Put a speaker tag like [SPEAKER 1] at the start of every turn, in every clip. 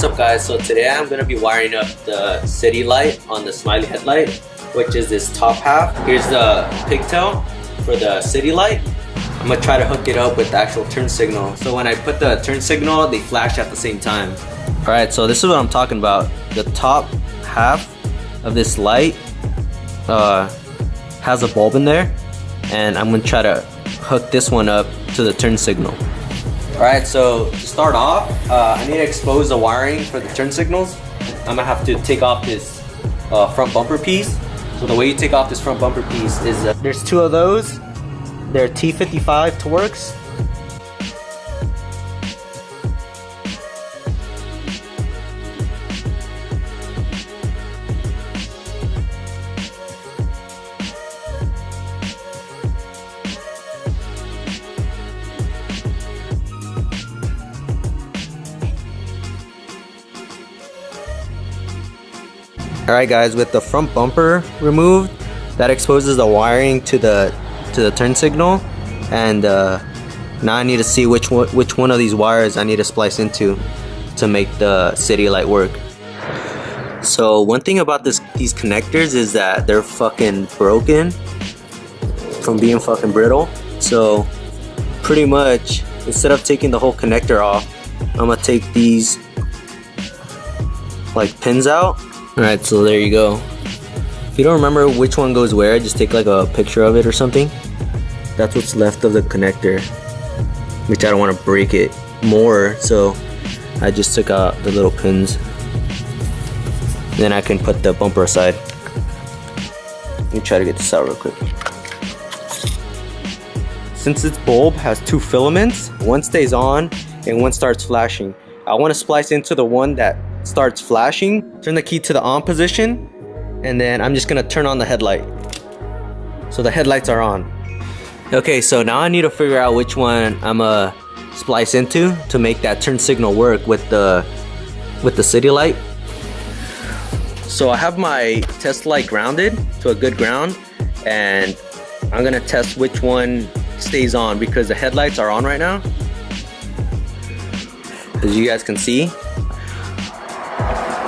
[SPEAKER 1] What's up guys, so today I'm going to be wiring up the city light on the smiley headlight, which is this top half. Here's the pigtail for the city light. I'm going to try to hook it up with the actual turn signal. So when I put the turn signal, they flash at the same time. Alright, so this is what I'm talking about. The top half of this light has a bulb in there, and I'm going to try to hook this one up to the turn signal. Alright, so to start off, I need to expose the wiring for the turn signals. I'm gonna have to take off this front bumper piece. So the way you take off this front bumper piece is there's two of those. They're T55 Torx. Alright guys, with the front bumper removed, that exposes the wiring to the turn signal, and now I need to see which one of these wires I need to splice into to make the city light work. So one thing about these connectors is that they're fucking broken from being fucking brittle. So pretty much, instead of taking the whole connector off, I'm gonna take these like pins out. Alright, so there you go. If you don't remember which one goes where, just take like a picture of it or something. That's what's left of the connector, which I don't want to break it more, so I just took out the little pins. Then I can put the bumper aside. Let me try to get this out real quick. Since this bulb has two filaments, one stays on and one starts flashing. I want to splice into the one that starts flashing, turn the key to the on position, and then I'm just gonna turn on the headlight. So the headlights are on. Okay, so now I need to figure out which one I'm gonna splice into to make that turn signal work with the city light. So I have my test light grounded to a good ground, and I'm gonna test which one stays on because the headlights are on right now, as you guys can see.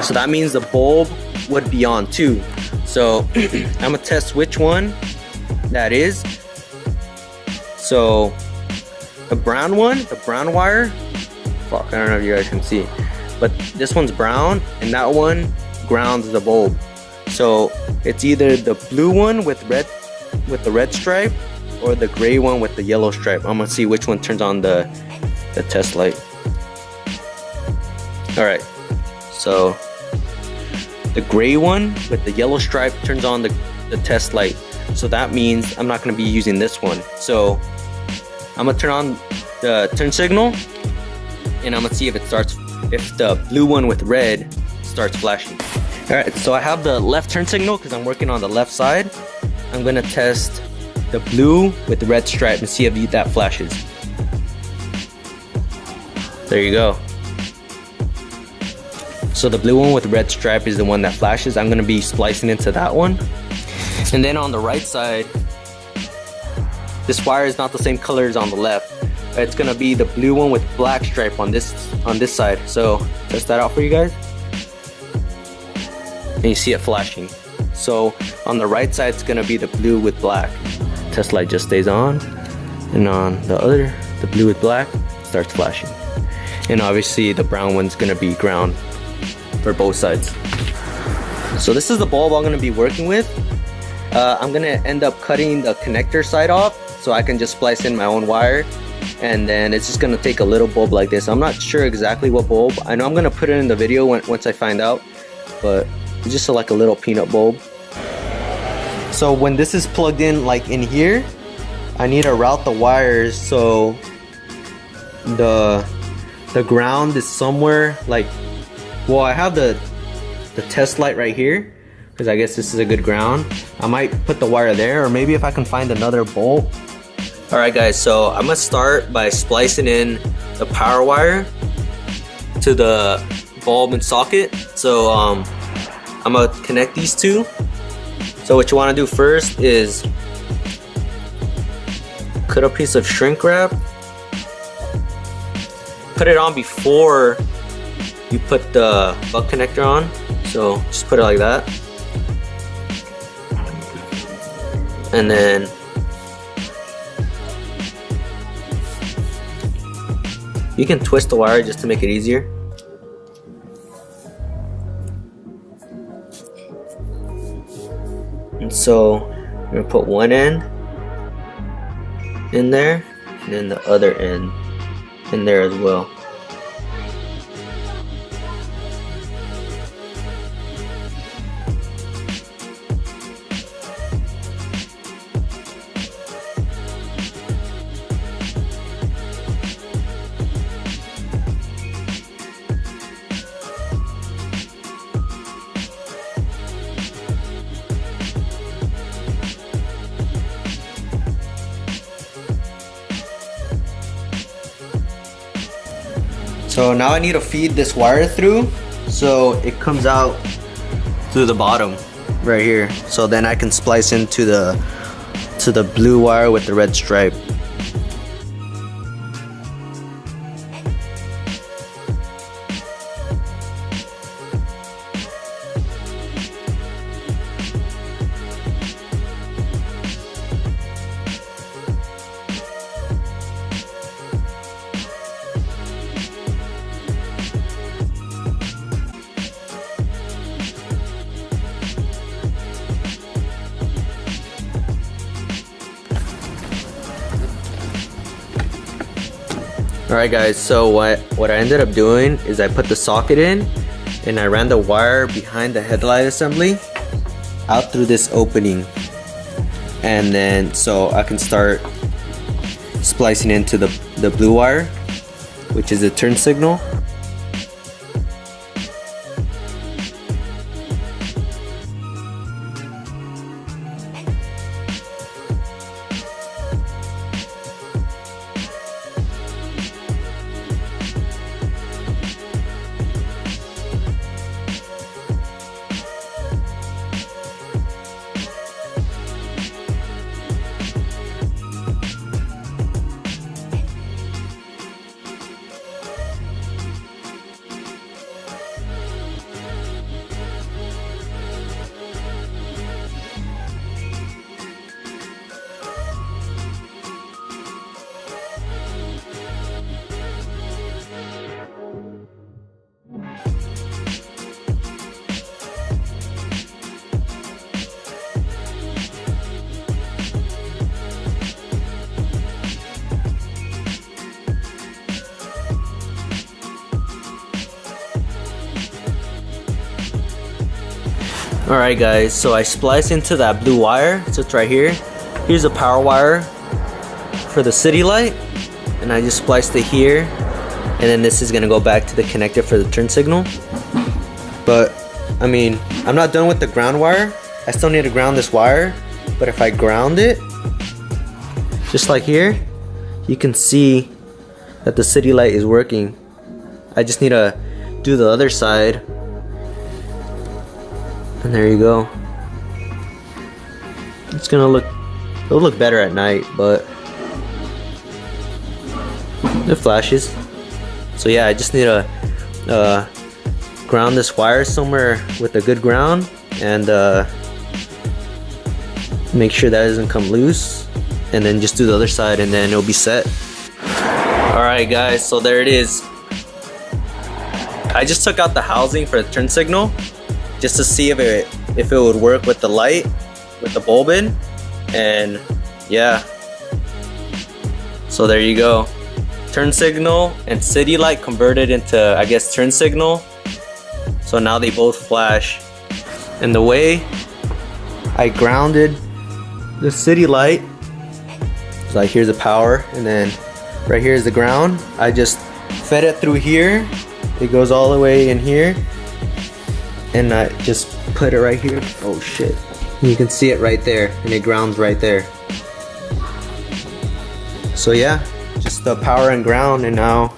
[SPEAKER 1] So that means the bulb would be on too. So I'm gonna test which one that is. So the brown one, the brown wire, fuck, I don't know if you guys can see, but this one's brown and that one grounds the bulb. So it's either the blue one with the red stripe or the gray one with the yellow stripe. I'm gonna see which one turns on the test light. Alright, so the gray one with the yellow stripe turns on the test light. So that means I'm not going to be using this one. So I'm going to turn on the turn signal, and I'm going to see if the blue one with red starts flashing. Alright, so I have the left turn signal because I'm working on the left side. I'm going to test the blue with the red stripe and see if that flashes. There you go. So the blue one with the red stripe is the one that flashes. I'm gonna be splicing into that one. And then on the right side, this wire is not the same color as on the left. It's gonna be the blue one with black stripe on this side. So test that out for you guys. And you see it flashing. So on the right side, it's gonna be the blue with black. Test light just stays on. And on the other, the blue with black starts flashing. And obviously the brown one's gonna be ground for both sides. So this is the bulb I'm going to be working with. I'm going to end up cutting the connector side off so I can just splice in my own wire, and then it's just going to take a little bulb like this. I'm not sure exactly what bulb. I know I'm going to put it in the video once I find out, but it's just like a little peanut bulb. So when this is plugged in like in here, I need to route the wires so the ground is somewhere like, well, I have the test light right here because I guess this is a good ground. I might put the wire there, or maybe if I can find another bolt. Alright guys, so I'm gonna start by splicing in the power wire to the bulb and socket. So I'm gonna connect these two. So what you want to do first is cut a piece of shrink wrap, put it on before you put the butt connector on. So just put it like that. And then you can twist the wire just to make it easier. And so I'm gonna put one end in there and then the other end in there as well. So now I need to feed this wire through so it comes out through the bottom right here. So then I can splice into the blue wire with the red stripe. Alright guys, so what I ended up doing is I put the socket in and I ran the wire behind the headlight assembly out through this opening, and then so I can start splicing into the blue wire, which is a turn signal. Alright guys, so I splice into that blue wire, so it's right here. Here's a power wire for the city light, and I just spliced it here, and then this is gonna go back to the connector for the turn signal. But I mean, I'm not done with the ground wire. I still need to ground this wire, but if I ground it just like here, you can see that the city light is working. I just need to do the other side. And there you go. It's gonna it'll look better at night, but it flashes. So yeah, I just need to ground this wire somewhere with a good ground, and make sure that doesn't come loose, and then just do the other side, and then it'll be set. Alright guys, so there it is. I just took out the housing for the turn signal just to see if it would work with the light, with the bulb in, and yeah. So there you go. Turn signal and city light converted into, I guess, turn signal. So now they both flash. And the way I grounded the city light, like here's the power, and then right here is the ground. I just fed it through here. It goes all the way in here, and I just put it right here. Oh shit. You can see it right there, and it grounds right there. So yeah, just the power and ground, and now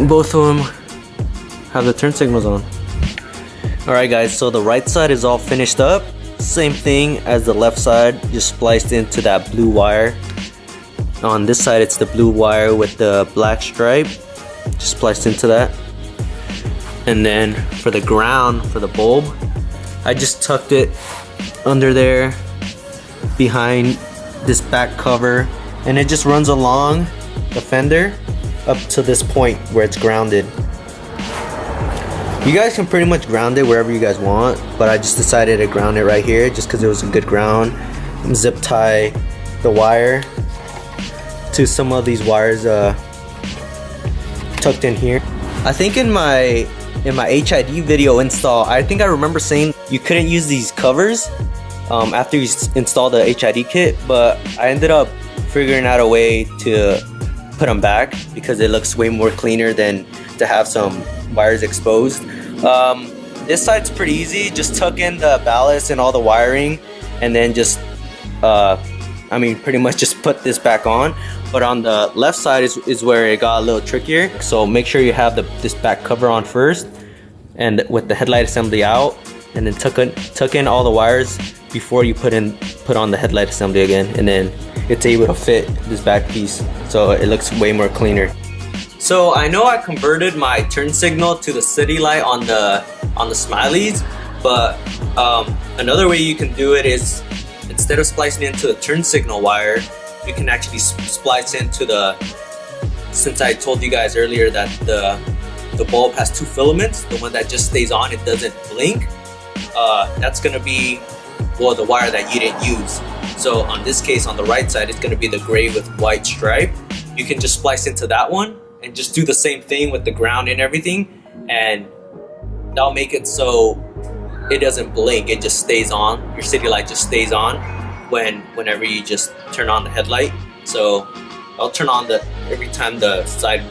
[SPEAKER 1] both of them have the turn signals on. Alright guys, so the right side is all finished up. Same thing as the left side, just spliced into that blue wire. On this side it's the blue wire with the black stripe, just spliced into that. And then for the ground, for the bulb, I just tucked it under there behind this back cover, and it just runs along the fender up to this point where it's grounded. You guys can pretty much ground it wherever you guys want, but I just decided to ground it right here just because it was a good ground. Zip tie the wire to some of these wires tucked in here. I think in my HID video install, I think I remember saying you couldn't use these covers after you install the HID kit, but I ended up figuring out a way to put them back because it looks way more cleaner than to have some wires exposed. This side's pretty easy. Just tuck in the ballast and all the wiring, and then just pretty much just put this back on. But on the left side is where it got a little trickier. So make sure you have this back cover on first, and with the headlight assembly out, and then tuck in all the wires before you put on the headlight assembly again, and then it's able to fit this back piece, so it looks way more cleaner. So I know I converted my turn signal to the city light on the Smileys, but another way you can do it is, instead of splicing into the turn signal wire, you can actually splice into since I told you guys earlier that the bulb has two filaments, the one that just stays on, it doesn't blink, that's gonna be, well, the wire that you didn't use. So on this case, on the right side, it's gonna be the gray with white stripe. You can just splice into that one and just do the same thing with the ground and everything, and that'll make it so it doesn't blink, it just stays on. Your city light just stays on whenever you just turn on the headlight. So I'll turn on every time that side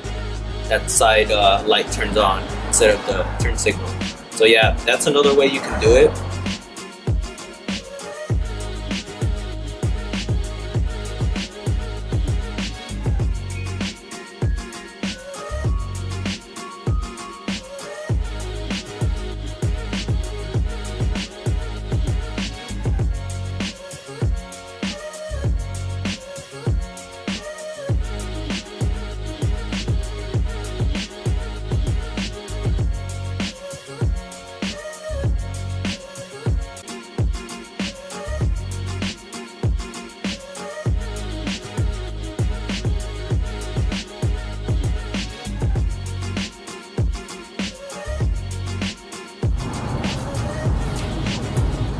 [SPEAKER 1] light turns on instead of the turn signal. So yeah, that's another way you can do it.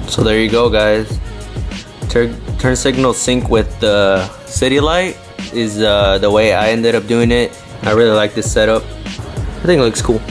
[SPEAKER 1] So there you go, guys. Turn signal sync with the city light is the way I ended up doing it. I really like this setup. I think it looks cool.